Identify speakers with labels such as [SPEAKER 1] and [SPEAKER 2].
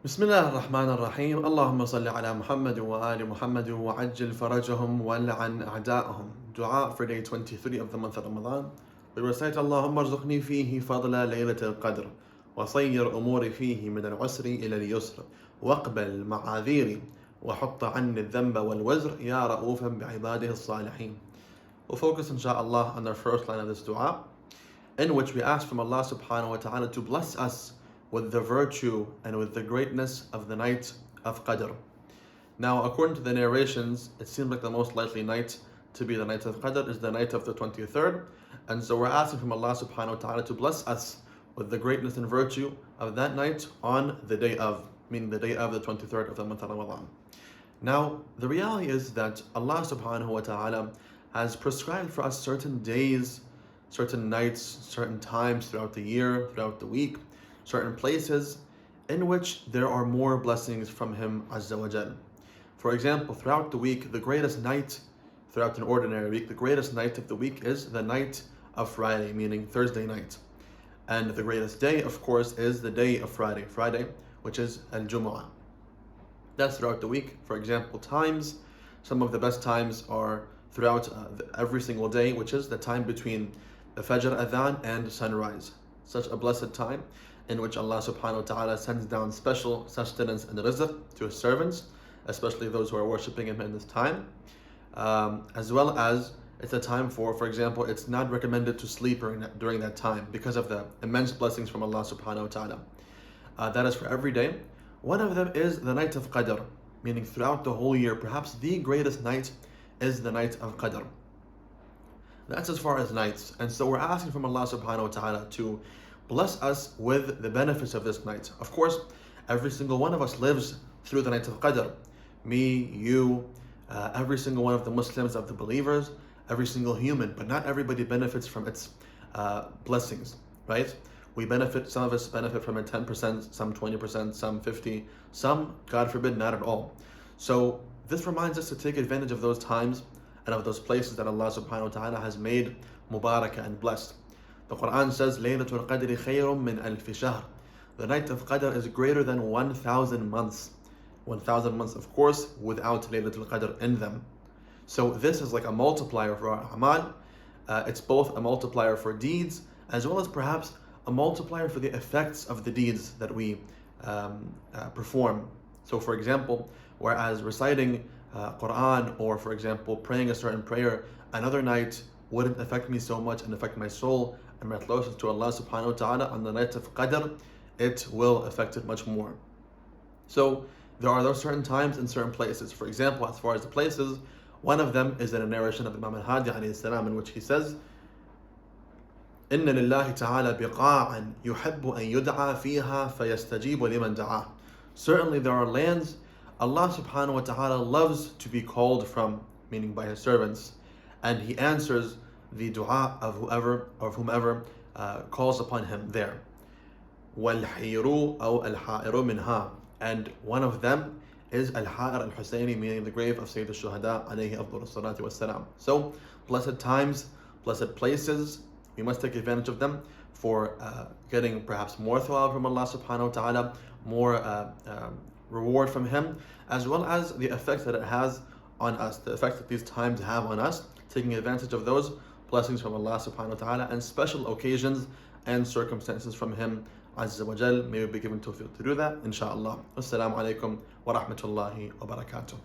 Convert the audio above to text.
[SPEAKER 1] بسم الله الرحمن الرحيم. اللهم صل على محمد وآل محمد وعجل فرجهم ولعن أعدائهم. Dua for day 23 of the month of Ramadan. We recite اللهم ارزقني فيه فضل ليلة القدر وصير أموري فيه من العسر إلى اليسر واقبل معاذيري وحط عني الذنب والوزر يا رؤوفا بعباده الصالحين. We'll focus inshallah on the first line of this dua, in which we ask from Allah subhanahu wa ta'ala to bless us with the virtue and with the greatness of the night of Qadr. Now, according to the narrations, it seems like the most likely night to be the night of Qadr is the night of the 23rd. And so we're asking from Allah subhanahu wa ta'ala to bless us with the greatness and virtue of that night on the day of, meaning the day of the 23rd of the month of Ramadan. Now, the reality is that Allah subhanahu wa ta'ala has prescribed for us certain days, certain nights, certain times throughout the year, throughout the week, certain places in which there are more blessings from Him Azza wa Jal. For example, throughout the week, the greatest night, throughout an ordinary week, the greatest night of the week is the night of Friday, meaning Thursday night. And the greatest day, of course, is the day of Friday, which is Al-Jumu'ah. That's throughout the week. For example, times, some of the best times are throughout every single day, which is the time between the Fajr Adhan and sunrise. Such a blessed time in which Allah subhanahu wa ta'ala sends down special sustenance and rizq to His servants, especially those who are worshipping Him in this time. As well as it's a time for example, it's not recommended to sleep during that time because of the immense blessings from Allah subhanahu wa ta'ala. That is for every day. One of them is the night of Qadr, meaning throughout the whole year, perhaps the greatest night is the night of Qadr. That's as far as nights. And so we're asking from Allah subhanahu wa ta'ala to bless us with the benefits of this night. Of course, every single one of us lives through the night of Qadr. Me, you, every single one of the Muslims, of the believers, every single human, but not everybody benefits from its blessings, right? Some of us benefit from it 10%, some 20%, some 50%, some, God forbid, not at all. So this reminds us to take advantage of those times and of those places that Allah subhanahu wa ta'ala has made mubarakah and blessed. The Quran says, Laylat-il-Qadr khayrun min alfi shahr. The night of Qadr is greater than 1,000 months. 1,000 months, of course, without Laylat-il-Qadr in them. So this is like a multiplier for our amal. It's both a multiplier for deeds, as well as perhaps a multiplier for the effects of the deeds that we perform. So for example, whereas reciting Quran, or for example, praying a certain prayer another night wouldn't affect me so much and affect my soul and my closeness to Allah subhanahu wa ta'ala, on the night of Qadr, it will affect it much more. So there are those certain times and certain places. For example, as far as the places, one of them is in a narration of Imam الهادي عليه السلام, in which he says, إن لله تعالى بقاعا يحب أن يدعى فيها فيستجيب لمن دعاه. Certainly there are lands Allah subhanahu wa ta'ala loves to be called from, meaning by His servants, and He answers the dua of whomever calls upon Him there. والحير أو الحائر منها. And one of them is الحائر al-Husayni, meaning the grave of Sayyid al-Shuhada, عليه الصلاة والسلام. So blessed times, blessed places, we must take advantage of them for getting perhaps more thawab from Allah subhanahu wa ta'ala, more reward from Him, as well as the effects that it has on us, the effects that these times have on us, taking advantage of those blessings from Allah subhanahu wa ta'ala and special occasions and circumstances from Him Azza wa Jal. May we be given tawfiq to do that, inshaAllah. Assalamu alaikum wa rahmatullahi wa barakatuh.